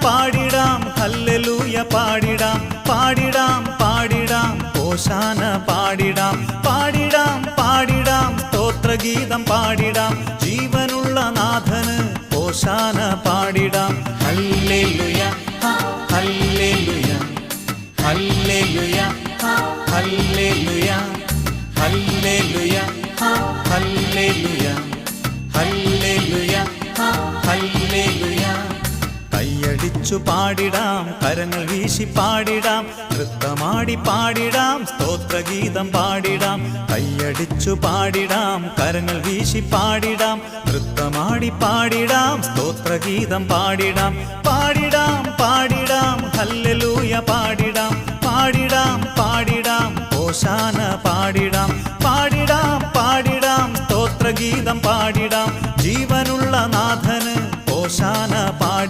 പാടിടാം ഹല്ലേലൂയ പാടിടാം പാടിടാം പാടിടാം ഹോശാന പാടിടാം പാടിടാം പാടിടാം സ്തോത്രഗീതം പാടിടാം ജീവനുള്ള നാഥന് ഹോശാന പാടിടാം ഹല്ലേലൂയ ഹല്ലേലൂയ ഹല്ലേലൂയ ഹല്ലേലൂയ ഹല്ലേലൂയ ഹല്ലേലൂയ ഹല്ലേലൂയ ഹല്ലേലൂയ കൈയടിച്ചു പാടിടാം കരങ്ങൾ വീശി പാടിടാം നൃത്തമാടി പാടിടാം സ്തോത്രഗീതം പാടിടാം കൈയടിച്ചു പാടിടാം കരങ്ങൾ വീശി പാടിടാം നൃത്തമാടി പാടിടാം സ്തോത്രഗീതം പാടിടാം പാടിടാം പാടിടാം ഹല്ലേലൂയ പാടിടാം പാടിടാം പാടിടാം ഹോശാന പാടിടാം പാടിടാം പാടിടാം സ്തോത്രഗീതം പാടിടാം ജീവനുള്ള നാഥന് ഹോശാന പാടി